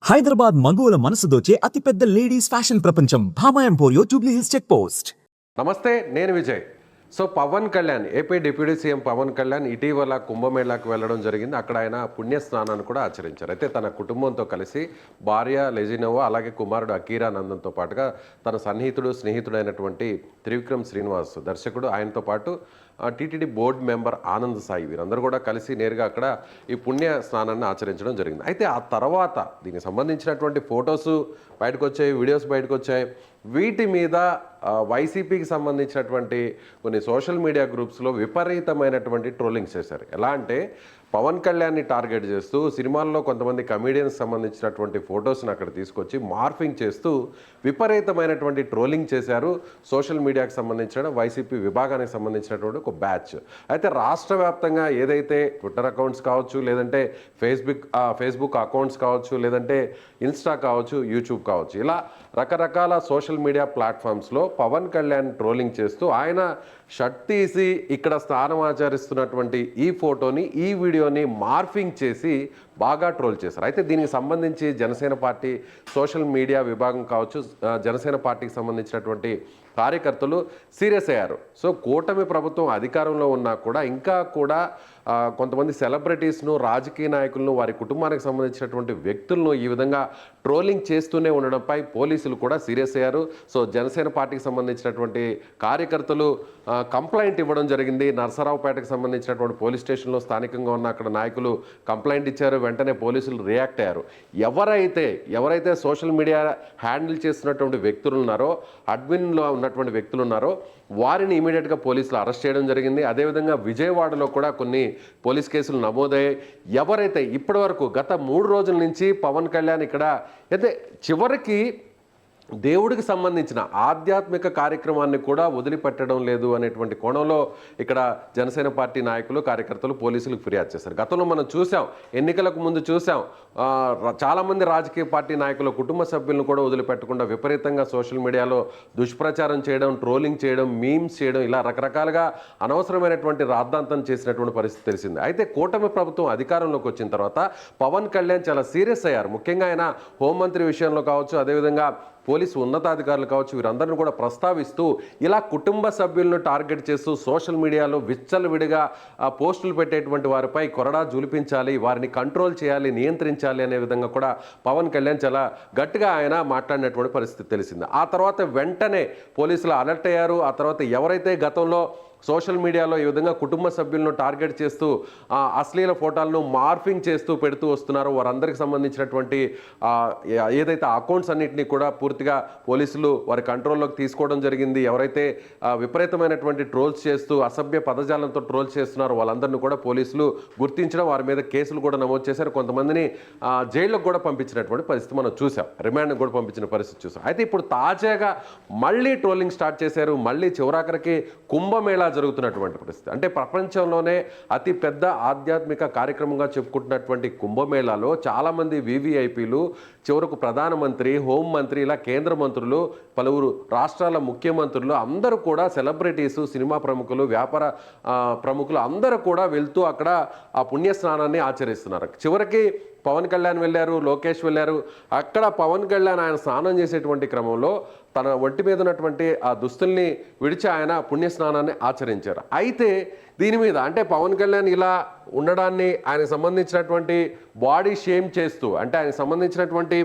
హైదరాబాద్ మగువల మనసు దోచే అతిపెద్ద లేడీస్ ఫ్యాషన్ ప్రపంచం భామా ఎంపోరియో జూబ్లీ హిల్స్ చెక్ పోస్ట్. నమస్తే, నేను Vijay. So Pawan Kalyan, AP deputy CM Pawan Kalyan ఇటీవల కుంభమేళాకు వెళ్ళడం జరిగింది. అక్కడ ఆయన పుణ్య స్నానాన్ని కూడా ఆచరించారు. అయితే తన కుటుంబంతో కలిసి భార్య లెజినోవా, అలాగే కుమారుడు అకీరానందంతో పాటుగా తన స్నేహితుడైనటువంటి త్రివిక్రమ్ శ్రీనివాస్ దర్శకుడు, ఆయనతో పాటు TTD board member Anand Sai, వీరందరూ కూడా కలిసి నేరుగా అక్కడ ఈ పుణ్య స్నానాన్ని ఆచరించడం జరిగింది. అయితే ఆ తర్వాత దీనికి సంబంధించినటువంటి ఫొటోస్ బయటకు వచ్చాయి, వీడియోస్ బయటకు వచ్చాయి. వీటి మీద వైసీపీకి సంబంధించినటువంటి కొన్ని సోషల్ మీడియా గ్రూప్స్లో విపరీతమైనటువంటి ట్రోలింగ్స్ చేశారు. ఎలా అంటే పవన్ కళ్యాణ్ని టార్గెట్ చేస్తూ సినిమాల్లో కొంతమంది కమీడియన్స్ సంబంధించినటువంటి ఫొటోస్ని అక్కడ తీసుకొచ్చి మార్ఫింగ్ చేస్తూ విపరీతమైనటువంటి ట్రోలింగ్ చేశారు. సోషల్ మీడియాకి సంబంధించిన వైసీపీ విభాగానికి సంబంధించినటువంటి ఒక బ్యాచ్. అయితే రాష్ట్ర వ్యాప్తంగా ఏదైతే ట్విట్టర్ అకౌంట్స్ కావచ్చు, లేదంటే ఫేస్బుక్ అకౌంట్స్ కావచ్చు, లేదంటే ఇన్స్టా కావచ్చు, యూట్యూబ్ కావచ్చు, ఇలా రకరకాల సోషల్ మీడియా ప్లాట్ఫామ్స్లో పవన్ కళ్యాణ్ ట్రోలింగ్ చేస్తూ ఆయన షర్ట్ తీసి ఇక్కడ స్నానం ఆచరిస్తున్నటువంటి ఈ ఫోటోని, ఈ వీడియోని మార్ఫింగ్ చేసి బాగా ట్రోల్ చేశారు. అయితే దీనికి సంబంధించి జనసేన పార్టీ సోషల్ మీడియా విభాగం కావచ్చు, జనసేన పార్టీకి సంబంధించినటువంటి కార్యకర్తలు సీరియస్ అయ్యారు. సో కూటమి ప్రభుత్వం అధికారంలో ఉన్నా కూడా ఇంకా కూడా కొంతమంది సెలబ్రిటీస్ను, రాజకీయ నాయకులను, వారి కుటుంబానికి సంబంధించినటువంటి వ్యక్తులను ఈ విధంగా ట్రోలింగ్ చేస్తూనే ఉండడంపై పోలీసులు కూడా సీరియస్ అయ్యారు. సో జనసేన పార్టీకి సంబంధించినటువంటి కార్యకర్తలు కంప్లైంట్ ఇవ్వడం జరిగింది. నరసరావుపేటకు సంబంధించినటువంటి పోలీస్ స్టేషన్లో స్థానికంగా ఉన్న అక్కడ నాయకులు కంప్లైంట్ ఇచ్చారు. వెంటనే పోలీసులు రియాక్ట్ అయ్యారు. ఎవరైతే సోషల్ మీడియా హ్యాండిల్ చేస్తున్నటువంటి వ్యక్తులు ఉన్నారో, అడ్మిన్లో ఉన్నటువంటి వ్యక్తులు ఉన్నారో వారిని ఇమీడియట్గా పోలీసులు అరెస్ట్ చేయడం జరిగింది. అదేవిధంగా విజయవాడలో కూడా కొన్ని పోలీస్ కేసులు నమోదయ్యాయి. ఎవరైతే ఇప్పటివరకు గత 3 రోజుల నుంచి పవన్ కళ్యాణ్ ఇక్కడ అయితే చివరికి దేవుడికి సంబంధించిన ఆధ్యాత్మిక కార్యక్రమాన్ని కూడా వదిలిపెట్టడం లేదు అనేటువంటి కోణంలో ఇక్కడ జనసేన పార్టీ నాయకులు, కార్యకర్తలు పోలీసులకు ఫిర్యాదు చేశారు. గతంలో మనం చూసాం, ఎన్నికలకు ముందు చూసాం, చాలామంది రాజకీయ పార్టీ నాయకులు కుటుంబ సభ్యులను కూడా వదిలిపెట్టకుండా విపరీతంగా సోషల్ మీడియాలో దుష్ప్రచారం చేయడం, ట్రోలింగ్ చేయడం, మీమ్స్ చేయడం, ఇలా రకరకాలుగా అనవసరమైనటువంటి రాద్ధాంతం చేసినటువంటి పరిస్థితి తెలిసింది. అయితే కూటమి ప్రభుత్వం అధికారంలోకి వచ్చిన తర్వాత పవన్ కళ్యాణ్ చాలా సీరియస్ అయ్యారు. ముఖ్యంగా ఆయన హోంమంత్రి విషయంలో కావచ్చు, అదేవిధంగా పోలీసు ఉన్నతాధికారులు కావచ్చు, వీరందరిని కూడా ప్రస్తావిస్తూ ఇలా కుటుంబ సభ్యులను టార్గెట్ చేస్తూ సోషల్ మీడియాలో విచ్చలవిడిగా పోస్టులు పెట్టేటువంటి వారిపై కొరడా జూలిపించాలి, వారిని కంట్రోల్ చేయాలి, నియంత్రించాలి అనే విధంగా కూడా పవన్ కళ్యాణ్ చాలా గట్టిగా ఆయన మాట్లాడినటువంటి పరిస్థితి తెలిసింది. ఆ తర్వాత వెంటనే పోలీసులు అలర్ట్ అయ్యారు. ఆ తర్వాత ఎవరైతే గతంలో సోషల్ మీడియాలో ఈ విధంగా కుటుంబ సభ్యులను టార్గెట్ చేస్తూ అశ్లీల ఫోటోలను మార్ఫింగ్ చేస్తూ పెడుతూ వస్తున్నారో వారందరికి సంబంధించినటువంటి ఏదైతే అకౌంట్స్ అన్నింటినీ కూడా పూర్తిగా పోలీసులు వారి కంట్రోల్లోకి తీసుకోవడం జరిగింది. ఎవరైతే విపరీతమైనటువంటి ట్రోల్స్ చేస్తూ అసభ్య పదజాలంతో ట్రోల్స్ చేస్తున్నారో వాళ్ళందరినీ కూడా పోలీసులు గుర్తించడం, వారి మీద కేసులు కూడా నమోదు చేశారు. కొంతమందిని జైల్లోకి కూడా పంపించినటువంటి పరిస్థితి మనం చూసాం, రిమాండ్కి కూడా పంపించిన పరిస్థితి చూసాం. అయితే ఇప్పుడు తాజాగా మళ్ళీ ట్రోలింగ్ స్టార్ట్ చేశారు. మళ్ళీ చివరాఖరికి కుంభమేళా జరుగుతున్నటువంటి పరిస్థితి. అంటే ప్రపంచంలోనే అతి పెద్ద ఆధ్యాత్మిక కార్యక్రమంగా చెప్పుకుంటున్నటువంటి కుంభమేళాలో చాలామంది వివిఐపీలు, చివరకు ప్రధానమంత్రి, హోంమంత్రి, ఇలా కేంద్ర మంత్రులు, పలువురు రాష్ట్రాల ముఖ్యమంత్రులు అందరూ కూడా, సెలబ్రిటీసు, సినిమా ప్రముఖులు, వ్యాపార ప్రముఖులు అందరూ కూడా వెళ్తూ అక్కడ ఆ పుణ్యస్నానాన్ని ఆచరిస్తున్నారు. చివరికి పవన్ కళ్యాణ్ వెళ్ళారు, లోకేష్ వెళ్ళారు. అక్కడ పవన్ కళ్యాణ్ ఆయన స్నానం చేసేటువంటి క్రమంలో తన ఒంటి మీద ఉన్నటువంటి ఆ దుస్తుల్ని విడిచి ఆయన పుణ్యస్నానాన్ని ఆచరించారు. అయితే దీని మీద అంటే పవన్ కళ్యాణ్ ఇలా ఉండడాన్ని, ఆయనకు సంబంధించినటువంటి బాడీ షేమ్ చేస్తూ, అంటే ఆయనకు సంబంధించినటువంటి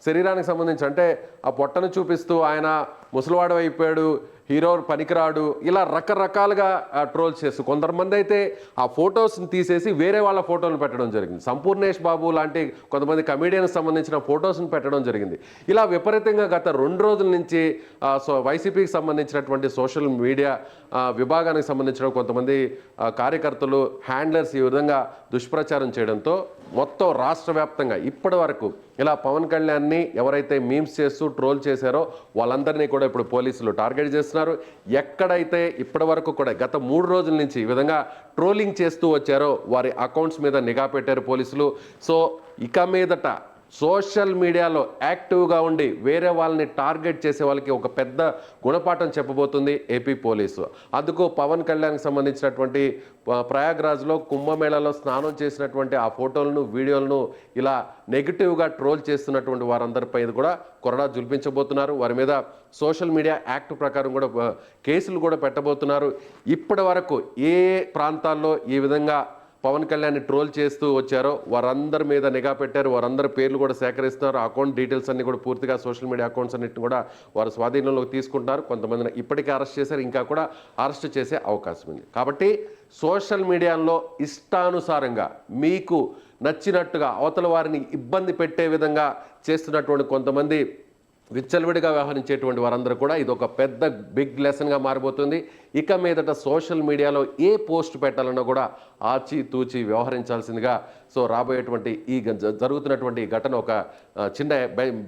శరీరానికి సంబంధించి అంటే ఆ పొట్టను చూపిస్తూ ఆయన ముసలివాడు అయిపోయాడు, హీరో పనికిరాడు, ఇలా రకరకాలుగా ట్రోల్స్ చేస్తూ కొంతమంది అయితే ఆ ఫొటోస్ని తీసేసి వేరే వాళ్ళ ఫోటోలు పెట్టడం జరిగింది. సంపూర్ణేష్ బాబు లాంటి కొంతమంది కమీడియన్కి సంబంధించిన ఫొటోస్ని పెట్టడం జరిగింది. ఇలా విపరీతంగా గత 2 రోజుల నుంచి వైసీపీకి సంబంధించినటువంటి సోషల్ మీడియా విభాగానికి సంబంధించిన కొంతమంది కార్యకర్తలు, హ్యాండ్లర్స్ ఈ విధంగా దుష్ప్రచారం చేయడంతో మొత్తం రాష్ట్ర వ్యాప్తంగా ఇప్పటి వరకు ఇలా పవన్ కళ్యాణ్ని ఎవరైతే మీమ్స్ చేస్తూ ట్రోల్ చేశారో వాళ్ళందరినీ కూడా ఇప్పుడు పోలీసులు టార్గెట్ చేస్తున్నారు. ఎక్కడైతే ఇప్పటి వరకు కూడా గత 3 రోజుల నుంచి ఈ విధంగా ట్రోలింగ్ చేస్తూ వచ్చారో వారి అకౌంట్స్ మీద నిఘా పెట్టారు పోలీసులు. సో ఇక మీదట సోషల్ మీడియాలో యాక్టివ్గా ఉండి వేరే వాళ్ళని టార్గెట్ చేసే వాళ్ళకి ఒక పెద్ద గుణపాఠం చెప్పబోతుంది ఏపీ పోలీసు. అందుకు పవన్ కళ్యాణ్కి సంబంధించినటువంటి ప్రయాగ్రాజ్లో కుంభమేళాలో స్నానం చేసినటువంటి ఆ ఫోటోలను వీడియోలను ఇలా నెగిటివ్గా ట్రోల్ చేస్తున్నటువంటి వారందరిపై కూడా కొరడా జుల్పించబోతున్నారు. వారి మీద సోషల్ మీడియా యాక్ట్ ప్రకారం కూడా కేసులు కూడా పెట్టబోతున్నారు. ఇప్పటి వరకు ఏ ప్రాంతాల్లో ఈ విధంగా పవన్ కళ్యాణ్ని ట్రోల్ చేస్తూ వచ్చారో వారందరి మీద నిఘా పెట్టారు. వారందరి పేర్లు కూడా సేకరిస్తున్నారు. అకౌంట్ డీటెయిల్స్ అన్ని కూడా పూర్తిగా సోషల్ మీడియా అకౌంట్స్ అన్నింటిని కూడా వారు స్వాధీనంలోకి తీసుకుంటున్నారు. కొంతమందిని ఇప్పటికే అరెస్ట్ చేశారు, ఇంకా కూడా అరెస్ట్ చేసే అవకాశం ఉంది. కాబట్టి సోషల్ మీడియాలో ఇష్టానుసారంగా మీకు నచ్చినట్టుగా అవతల వారిని ఇబ్బంది పెట్టే విధంగా చేస్తున్నటువంటి కొంతమంది విచ్చలవిడిగా వ్యవహరించేటువంటి వారందరూ కూడా ఇది ఒక పెద్ద బిగ్ లెసన్గా మారిపోతుంది. ఇక మీదట సోషల్ మీడియాలో ఏ పోస్ట్ పెట్టాలన్నా కూడా ఆచితూచి వ్యవహరించాల్సిందిగా రాబోయేటువంటి ఈ జరుగుతున్నటువంటి ఈ ఘటన ఒక చిన్న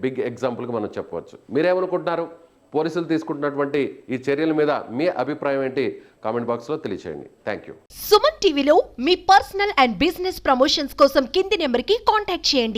బిగ్ ఎగ్జాంపుల్గా మనం చెప్పవచ్చు. మీరేమనుకుంటున్నారు? పోలీసులు తీసుకుంటున్నటువంటి ఈ చర్యల మీద మీ అభిప్రాయం ఏంటి? కామెంట్ బాక్స్లో తెలియచేయండి. Thank you. సుమన్ టీవీలో మీ పర్సనల్ అండ్ బిజినెస్ ప్రమోషన్స్ కోసం కింది నెంబర్కి కాంటాక్ట్ చేయండి.